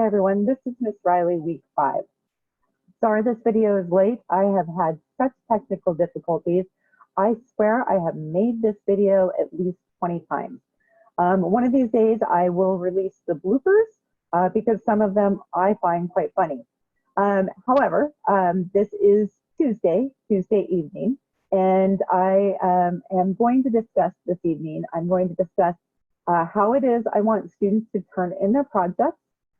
Hi everyone, this is Miss Riley, week 5. Sorry this video is late. I have had such technical difficulties. I swear I have made this video at least 20 times. One of these days I will release the bloopers because some of them I find quite funny. However, this is Tuesday evening, and I am going to discuss this evening, I'm going to discuss how it is I want students to turn in their projects.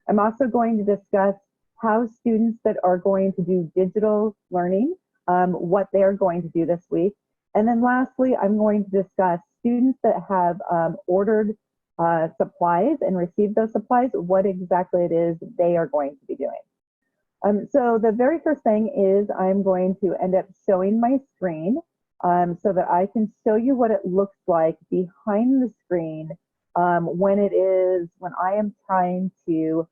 I'm also going to discuss how students that are going to do digital learning, what they are going to do this week. And then lastly, I'm going to discuss students that have ordered supplies and received those supplies, what exactly it is they are going to be doing. So the very first thing is I'm going to end up showing my screen so that I can show you what it looks like behind the screen when I am trying to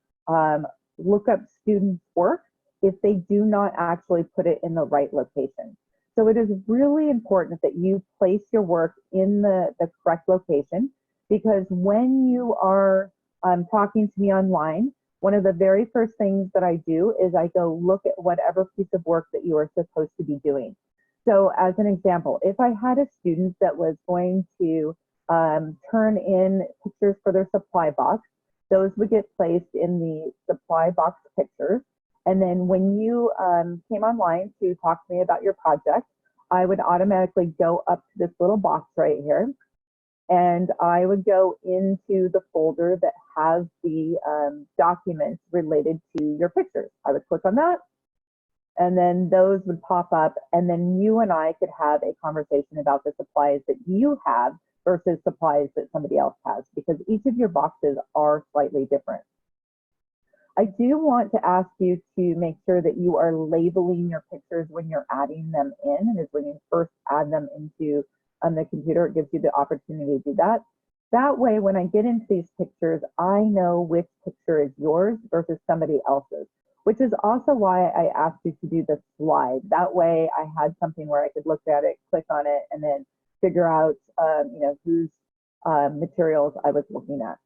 look up students' work if they do not actually put it in the right location. So it is really important that you place your work in the correct location, because when you are talking to me online, one of the very first things that I do is I go look at whatever piece of work that you are supposed to be doing. So as an example, if I had a student that was going to turn in pictures for their supply box, those would get placed in the supply box pictures. And then when you came online to talk to me about your project, I would automatically go up to this little box right here, and I would go into the folder that has the documents related to your pictures. I would click on that, and then those would pop up, and then you and I could have a conversation about the supplies that you have versus supplies that somebody else has, because each of your boxes are slightly different. I do want to ask you to make sure that you are labeling your pictures when you're adding them in, and is when you first add them into the computer, it gives you the opportunity to do that. That way, when I get into these pictures, I know which picture is yours versus somebody else's, which is also why I asked you to do the slide. That way I had something where I could look at it, click on it, and then figure out whose materials I was looking at.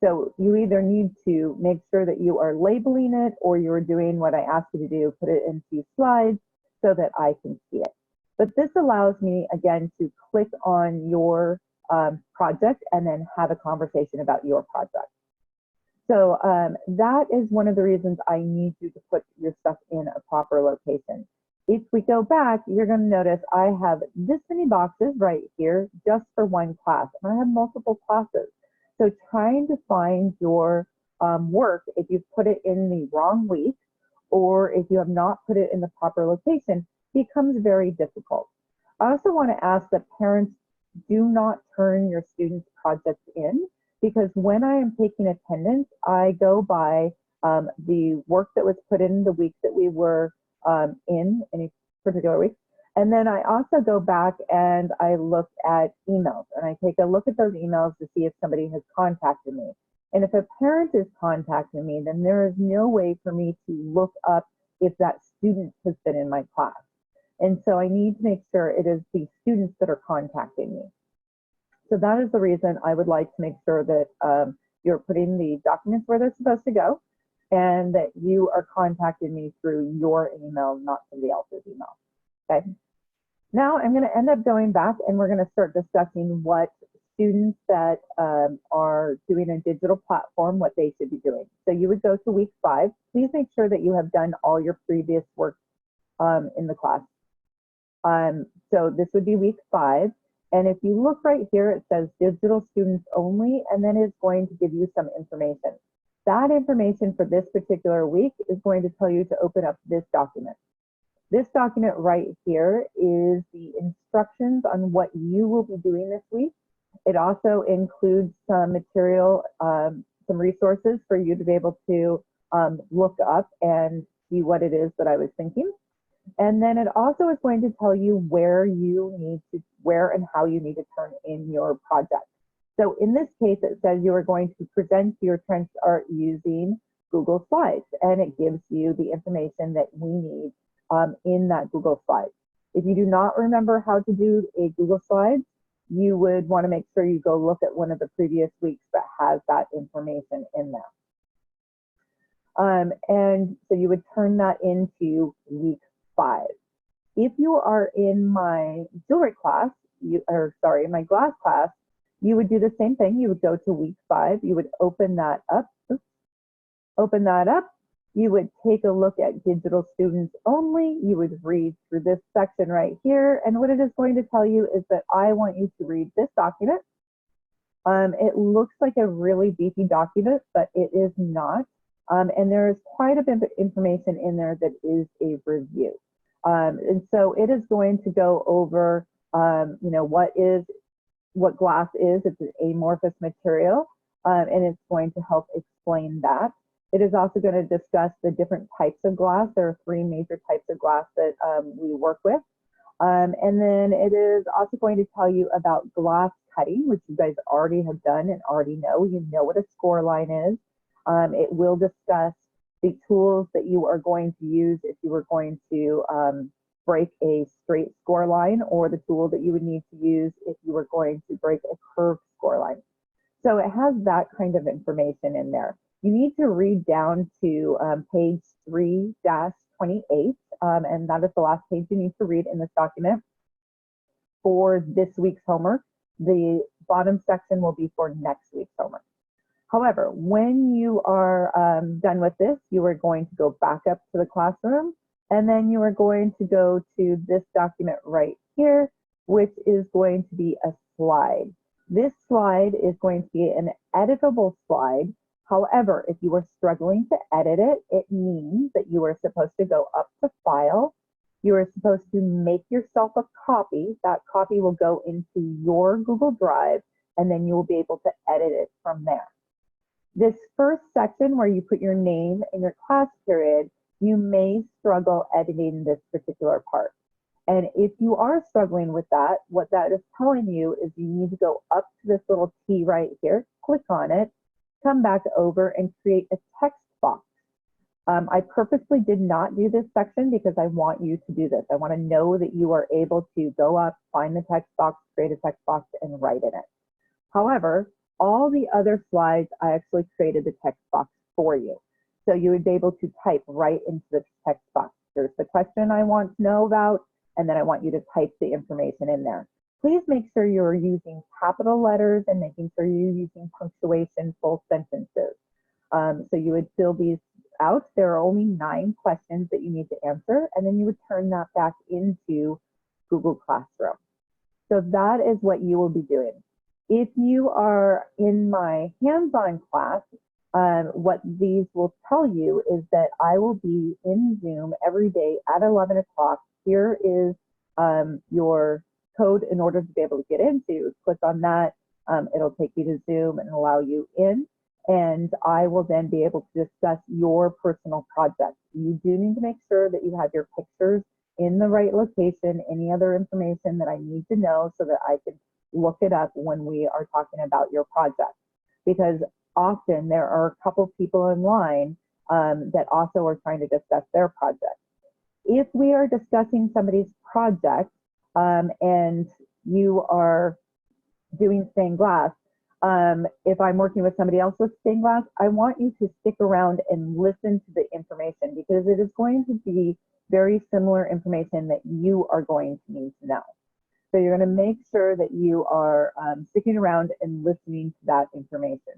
So you either need to make sure that you are labeling it, or you're doing what I asked you to do, put it into slides so that I can see it. But this allows me, again, to click on your project and then have a conversation about your project. So that is one of the reasons I need you to put your stuff in a proper location. If we go back, you're going to notice I have this many boxes right here just for one class, and I have multiple classes. So trying to find your work, if you've put it in the wrong week, or if you have not put it in the proper location, becomes very difficult. I also want to ask that parents do not turn your students' projects in, because when I am taking attendance, I go by the work that was put in the week that we were in any particular week. And then I also go back and I look at emails, and I take a look at those emails to see if somebody has contacted me. And if a parent is contacting me, then there is no way for me to look up if that student has been in my class. And so I need to make sure it is the students that are contacting me. So that is the reason I would like to make sure that you're putting the documents where they're supposed to go, and that you are contacting me through your email, not somebody else's email. Okay. Now I'm going to end up going back, and we're going to start discussing what students that are doing a digital platform, what they should be doing. So you would go to week 5. Please make sure that you have done all your previous work in the class. So this would be week 5. And if you look right here, it says digital students only, and then it's going to give you some information. That information for this particular week is going to tell you to open up this document. This document right here is the instructions on what you will be doing this week. It also includes some material, some resources for you to be able to look up and see what it is that I was thinking. And then it also is going to tell you where and how you need to turn in your project. So in this case, it says you are going to present your trench art using Google Slides, and it gives you the information that we need in that Google Slides. If you do not remember how to do a Google Slides, you would want to make sure you go look at one of the previous weeks that has that information in there. And so you would turn that into week 5. If you are in my jewelry class, my glass class, you would do the same thing. You would go to week 5. You would open that up. Open that up. You would take a look at digital students only. You would read through this section right here. And what it is going to tell you is that I want you to read this document. It looks like a really beefy document, but it is not. And there is quite a bit of information in there that is a review. And so it is going to go over, what glass is. It's an amorphous material, and it's going to help explain that. It is also going to discuss the different types of glass. There are 3 major types of glass that we work with. And then it is also going to tell you about glass cutting, which you guys already have done and already know. You know what a score line is. It will discuss the tools that you are going to use if you were going to break a straight score line, or the tool that you would need to use if you were going to break a curved score line. So it has that kind of information in there. You need to read down to page 3-28, and that is the last page you need to read in this document for this week's homework. The bottom section will be for next week's homework. However, when you are done with this, you are going to go back up to the classroom, and then you are going to go to this document right here, which is going to be a slide. This slide is going to be an editable slide. However, if you are struggling to edit it, it means that you are supposed to go up to File. You are supposed to make yourself a copy. That copy will go into your Google Drive, and then you will be able to edit it from there. This first section where you put your name and your class period, you may struggle editing this particular part. And if you are struggling with that, what that is telling you is you need to go up to this little T right here, click on it, come back over and create a text box. I purposely did not do this section because I want you to do this. I want to know that you are able to go up, find the text box, create a text box, and write in it. However, all the other slides, I actually created the text box for you. So you would be able to type right into the text box. There's the question I want to know about, and then I want you to type the information in there. Please make sure you're using capital letters and making sure you're using punctuation, full sentences. So you would fill these out. There are only 9 questions that you need to answer, and then you would turn that back into Google Classroom. So that is what you will be doing. If you are in my hands-on class, what these will tell you is that I will be in Zoom every day at 11 o'clock. Here is your code in order to be able to get into. Click on that. It'll take you to Zoom and allow you in. And I will then be able to discuss your personal project. You do need to make sure that you have your pictures in the right location, any other information that I need to know so that I can look it up when we are talking about your project. Because often there are a couple people in line that also are trying to discuss their project. If we are discussing somebody's project and you are doing stained glass, if I'm working with somebody else with stained glass, I want you to stick around and listen to the information because it is going to be very similar information that you are going to need to know. So you're going to make sure that you are sticking around and listening to that information.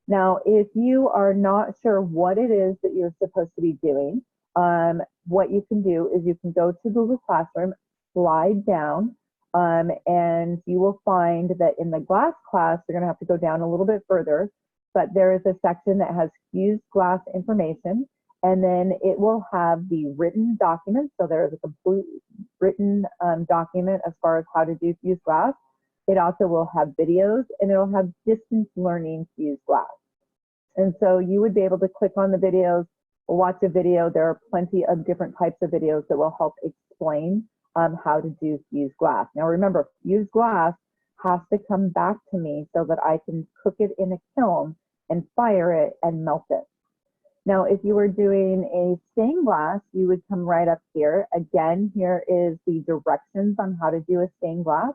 Now, if you are not sure what it is that you're supposed to be doing, what you can do is you can go to Google Classroom, slide down, and you will find that in the glass class, you're going to have to go down a little bit further, but there is a section that has fused glass information, and then it will have the written document. So there is a complete written document as far as how to do fused glass. It also will have videos, and it'll have distance learning fused glass. And so you would be able to click on the videos, watch a video. There are plenty of different types of videos that will help explain how to do fused glass. Now remember, fused glass has to come back to me so that I can cook it in a kiln and fire it and melt it. Now, if you were doing a stained glass, you would come right up here. Again, here is the directions on how to do a stained glass.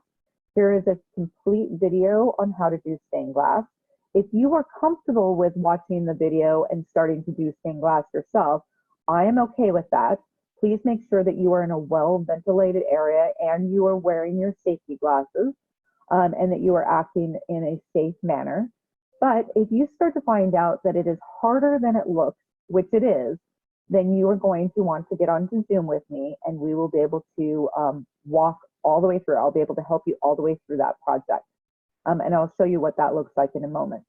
Here is a complete video on how to do stained glass. If you are comfortable with watching the video and starting to do stained glass yourself, I am okay with that. Please make sure that you are in a well-ventilated area and you are wearing your safety glasses, and that you are acting in a safe manner. But if you start to find out that it is harder than it looks, which it is, then you are going to want to get onto Zoom with me and we will be able to walk all the way through. I'll be able to help you all the way through that project. And I'll show you what that looks like in a moment.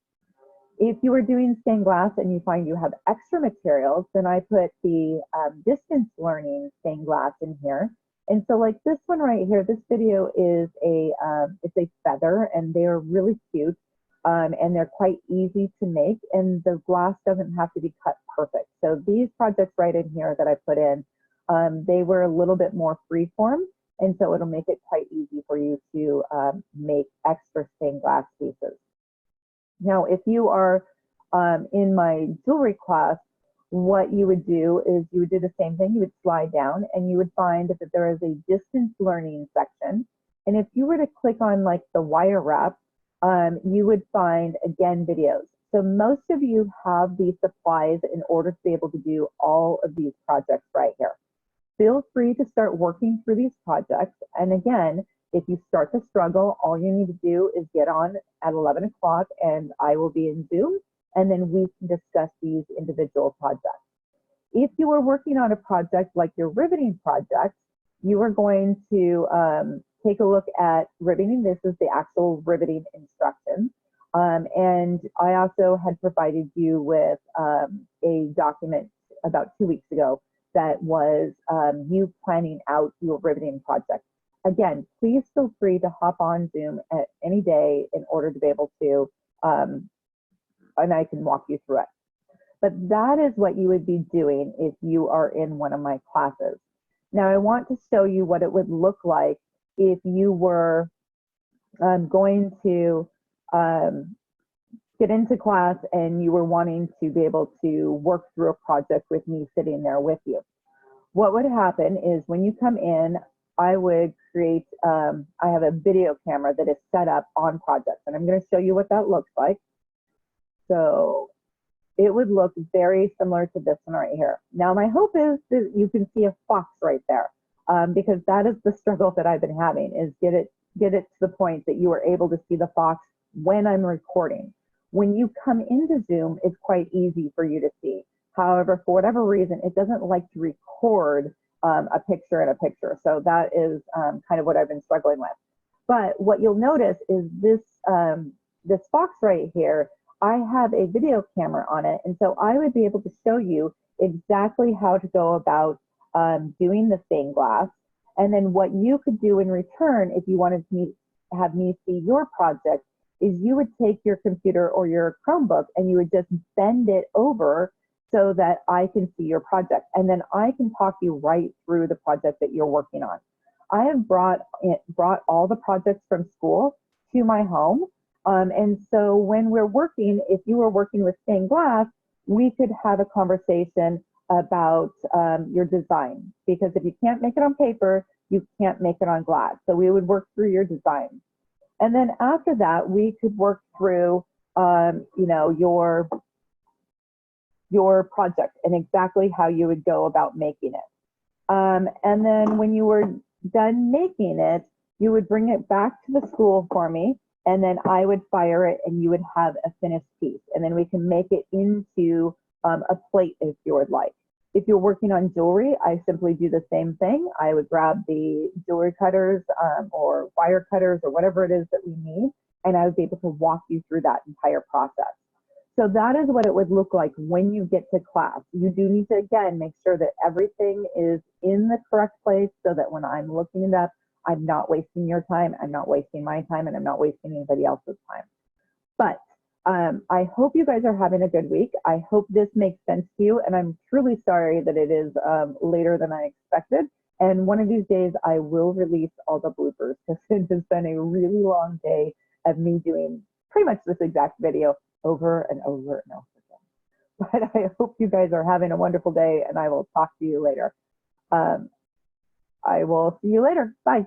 If you are doing stained glass and you find you have extra materials, then I put the distance learning stained glass in here. And so like this one right here, this video is it's a feather and they're really cute. And they're quite easy to make, and the glass doesn't have to be cut perfect. So these projects right in here that I put in, they were a little bit more freeform, and so it'll make it quite easy for you to make extra stained glass pieces. Now, if you are in my jewelry class, what you would do is you would do the same thing. You would slide down and you would find that there is a distance learning section. And if you were to click on like the wire wrap, you would find, again, videos. So most of you have these supplies in order to be able to do all of these projects right here. Feel free to start working through these projects. And again, if you start to struggle, all you need to do is get on at 11 o'clock and I will be in Zoom, and then we can discuss these individual projects. If you are working on a project like your riveting project, you are going to take a look at riveting. This is the actual riveting instructions. And I also had provided you with a document about 2 weeks ago that was you planning out your riveting project. Again, please feel free to hop on Zoom at any day in order to be able to, and I can walk you through it. But that is what you would be doing if you are in one of my classes. Now I want to show you what it would look like if you were going to get into class and you were wanting to be able to work through a project with me sitting there with you. What would happen is when you come in, I would create, I have a video camera that is set up on projects, and I'm going to show you what that looks like. So it would look very similar to this one right here. Now my hope is that you can see a fox right there. Because that is the struggle that I've been having, is get it to the point that you are able to see the fox when I'm recording. When you come into Zoom, it's quite easy for you to see. However, for whatever reason, it doesn't like to record a picture in a picture. So that is kind of what I've been struggling with. But what you'll notice is this, this fox right here, I have a video camera on it. And so I would be able to show you exactly how to go about doing the stained glass. And then what you could do in return, if you wanted to have me see your project, is you would take your computer or your Chromebook and you would just bend it over so that I can see your project. And then I can talk you right through the project that you're working on. I have brought all the projects from school to my home. And so when we're working, if you were working with stained glass, we could have a conversation about your design, because if you can't make it on paper, you can't make it on glass. So we would work through your design. And then after that, we could work through, you know, your project and exactly how you would go about making it. And then when you were done making it, you would bring it back to the school for me, and then I would fire it and you would have a finished piece. And then we can make it into a plate if you would like. If you're working on jewelry, I simply do the same thing. I would grab the jewelry cutters or wire cutters or whatever it is that we need, and I would be able to walk you through that entire process. So that is what it would look like when you get to class. You do need to, again, make sure that everything is in the correct place so that when I'm looking it up, I'm not wasting your time, I'm not wasting my time, and I'm not wasting anybody else's time. But I hope you guys are having a good week. I hope this makes sense to you, and I'm truly sorry that it is later than I expected. And one of these days, I will release all the bloopers, because it has been a really long day of me doing pretty much this exact video over and over and over again. But I hope you guys are having a wonderful day, and I will talk to you later. I will see you later. Bye.